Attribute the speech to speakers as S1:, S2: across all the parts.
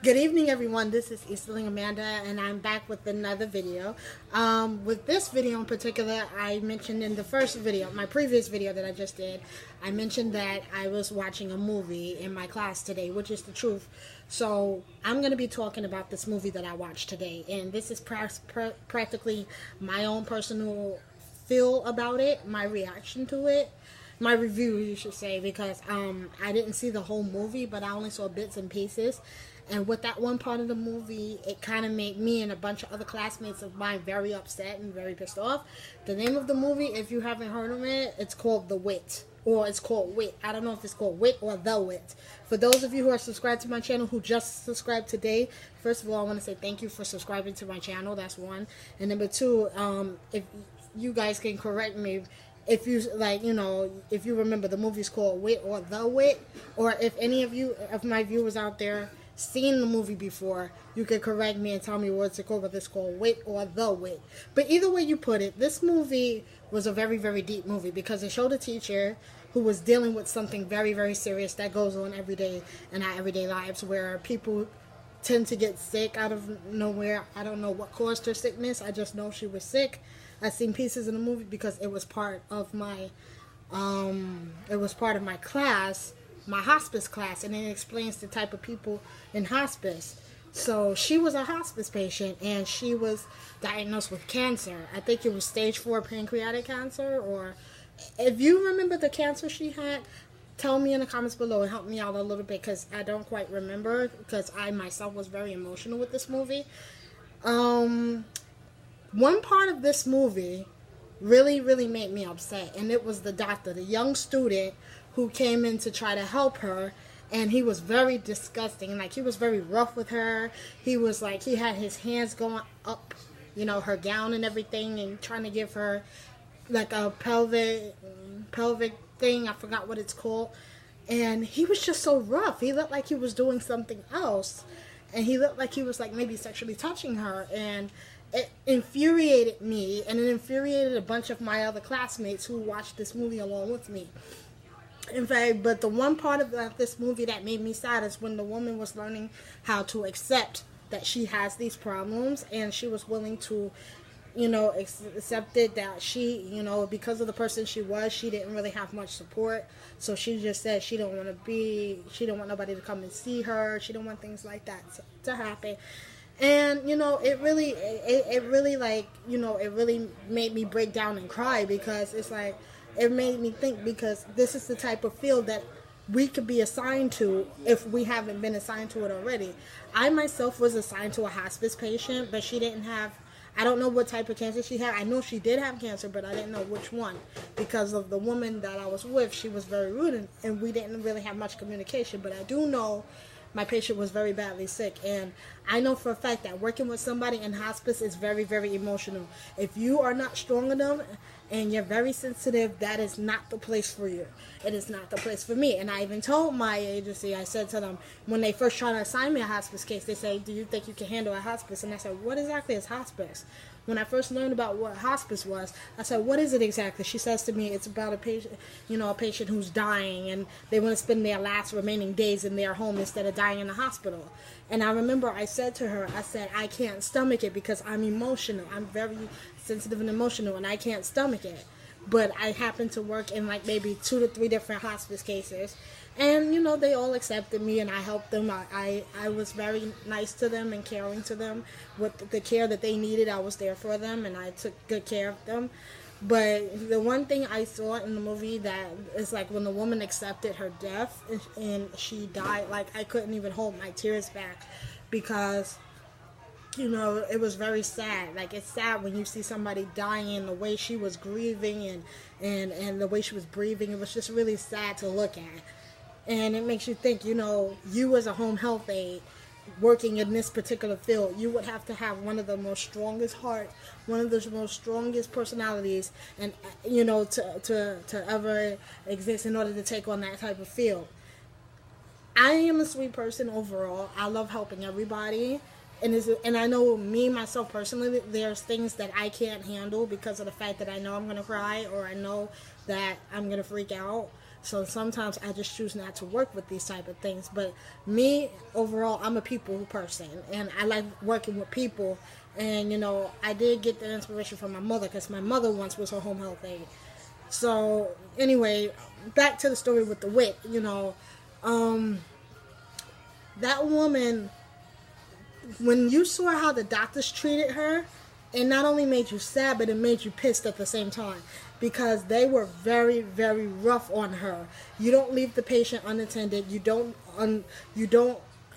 S1: Good evening, everyone. This is Easterling Amanda, and I'm back with another video. With this video in particular, I mentioned in the first video, my previous video that I just did, I mentioned that I was watching a movie in my class today, which is the truth. So I'm going to be talking about this movie that I watched today, and this is practically my own personal feel about it, my reaction to it. My review, you should say, because I didn't see the whole movie, but I only saw bits and pieces. And with that one part of the movie, it kind of made me and a bunch of other classmates of mine very upset and very pissed off. The name of the movie, if you haven't heard of it, it's called The Wit. Or it's called Wit. I don't know if it's called Wit or The Wit. For those of you who are subscribed to my channel, who just subscribed today, first of all, I want to say thank you for subscribing to my channel. That's one. And number two, if you guys can correct me, if you if you remember, the movie's called Wit or The Wit, or if any of you, of my viewers out there, seen the movie before, you can correct me and tell me what's it called, whether it's called Wit or The Wit. But either way you put it, this movie was a very, very deep movie because it showed a teacher who was dealing with something very, very serious that goes on every day in our everyday lives, where people tend to get sick out of nowhere. I don't know what caused her sickness. I just know she was sick. I seen pieces in the movie because it was part of my class, my hospice class, and it explains the type of people in hospice. So she was a hospice patient, and she was diagnosed with cancer. I think it was stage 4 pancreatic cancer, or if you remember the cancer she had, tell me in the comments below and help me out a little bit, because I don't quite remember, because I myself was very emotional with this movie. One part of this movie really, really made me upset, and it was the doctor, the young student who came in to try to help her, and he was very disgusting. Like, he was very rough with her. He was like, he had his hands going up, her gown and everything, and trying to give her like a pelvic thing. I forgot what it's called. And he was just so rough. He looked like he was doing something else, and he looked like he was like maybe sexually touching her, and it infuriated me, and it infuriated a bunch of my other classmates who watched this movie along with me. In fact, but the one part of this movie that made me sad is when the woman was learning how to accept that she has these problems, and she was willing to, accept it, that she, because of the person she was, she didn't really have much support. So she just said she don't want nobody to come and see her. She don't want things like that to happen. And, it really made me break down and cry, because it's like, it made me think, because this is the type of field that we could be assigned to if we haven't been assigned to it already. I myself was assigned to a hospice patient, but she didn't have, I don't know what type of cancer she had. I know she did have cancer, but I didn't know which one, because of the woman that I was with. She was very rude, and we didn't really have much communication. But I do know my patient was very badly sick, and I know for a fact that working with somebody in hospice is very, very emotional. If you are not strong enough and you're very sensitive, that is not the place for you. It is not the place for me. And I even told my agency, I said to them, when they first tried to assign me a hospice case, they say, do you think you can handle a hospice? And I said, what exactly is hospice? When I first learned about what hospice was, I said, what is it exactly? She says to me, it's about a patient, a patient who's dying, and they want to spend their last remaining days in their home instead of dying in the hospital. And I remember I said to her, I said, I can't stomach it because I'm emotional. I'm very sensitive and emotional, and I can't stomach it. But I happen to work in like maybe 2 to 3 different hospice cases. And, they all accepted me, and I helped them. I was very nice to them and caring to them. With the care that they needed, I was there for them, and I took good care of them. But the one thing I saw in the movie that is like when the woman accepted her death and she died, like I couldn't even hold my tears back, because it was very sad. Like, it's sad when you see somebody dying, and the way she was grieving and the way she was breathing. It was just really sad to look at. And it makes you think, you as a home health aide working in this particular field, you would have to have one of the most strongest heart, one of the most strongest personalities, and, to ever exist in order to take on that type of field. I am a sweet person overall. I love helping everybody. And I know me, myself personally, there's things that I can't handle because of the fact that I know I'm going to cry, or I know that I'm going to freak out. So sometimes I just choose not to work with these type of things. But me, overall, I'm a people person, and I like working with people. And, you know, I did get the inspiration from my mother, because my mother once was a home health aide. So, anyway, back to the story with the wit, you know. That woman, when you saw how the doctors treated her, it not only made you sad, but it made you pissed at the same time, because they were very, very rough on her. You don't leave the patient unattended. You don't,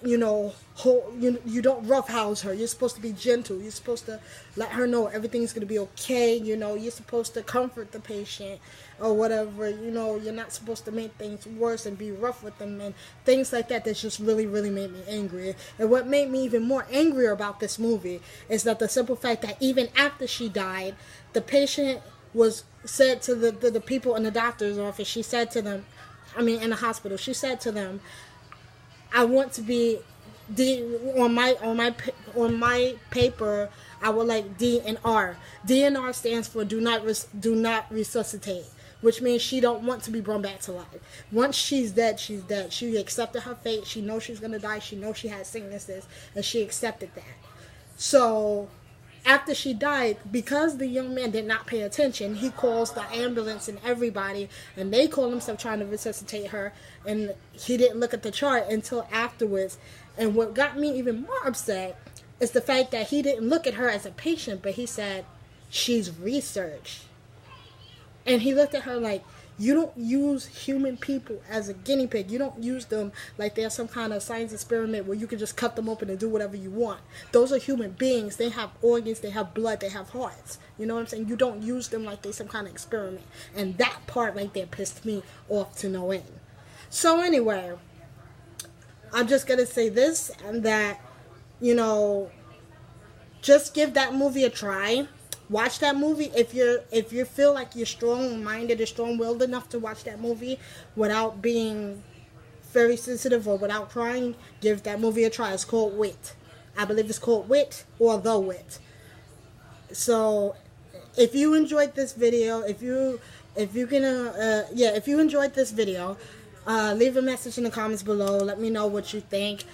S1: you know, you don't roughhouse her. You're supposed to be gentle. You're supposed to let her know everything's going to be okay. You know, you're supposed to comfort the patient or whatever. You know, you're not supposed to make things worse and be rough with them and things like that. That just really, really made me angry. And what made me even more angrier about this movie is that the simple fact that even after she died, the patient was said to the people in the doctor's office, she said to them, I mean, in the hospital, she said to them, I want to be on my paper. I would like DNR. DNR stands for do not resuscitate, which means she don't want to be brought back to life. Once she's dead, she's dead. She accepted her fate. She knows she's gonna die. She knows she has sicknesses, and she accepted that. So after she died, because the young man did not pay attention, he calls the ambulance and everybody, and they call themselves trying to resuscitate her, and he didn't look at the chart until afterwards. And what got me even more upset is the fact that he didn't look at her as a patient, but he said, she's research. And he looked at her like, you don't use human people as a guinea pig. You don't use them like they're some kind of science experiment where you can just cut them open and do whatever you want. Those are human beings. They have organs, they have blood, they have hearts. You know what I'm saying? You don't use them like they're some kind of experiment. And that part right there pissed me off to no end. So anyway, I'm just going to say this, and that, you know, just give that movie a try. Watch that movie if you feel like you're strong-minded or strong-willed enough to watch that movie without being very sensitive or without crying. Give that movie a try. It's called Wit. I believe it's called Wit or The Wit. So, if you enjoyed this video, if you enjoyed this video, leave a message in the comments below. Let me know what you think.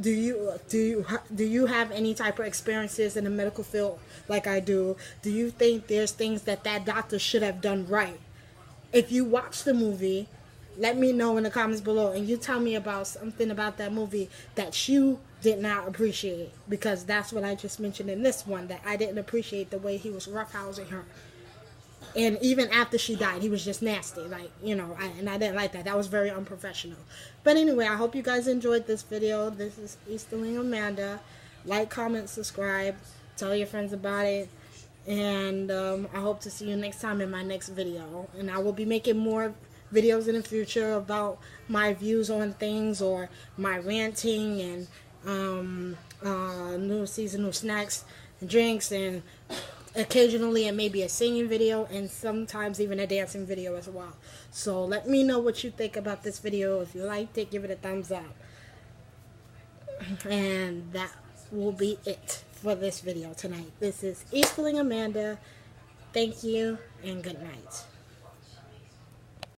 S1: Do you have any type of experiences in the medical field like I do? Do you think there's things that doctor should have done right? If you watch the movie, let me know in the comments below, and you tell me about something about that movie that you did not appreciate, because that's what I just mentioned in this one, that I didn't appreciate the way he was roughhousing her. And even after she died, he was just nasty. Like, you know, I didn't like that. That was very unprofessional. But anyway, I hope you guys enjoyed this video. This is Easterling Amanda. Like, comment, subscribe. Tell your friends about it. And I hope to see you next time in my next video. And I will be making more videos in the future about my views on things, or my ranting, and new seasonal snacks and drinks, and occasionally it may be a singing video, and sometimes even a dancing video as well. So let me know what you think about this video. If you liked it, give it a thumbs up. And that will be it for this video tonight. This is Easterling Amanda. Thank you and good night.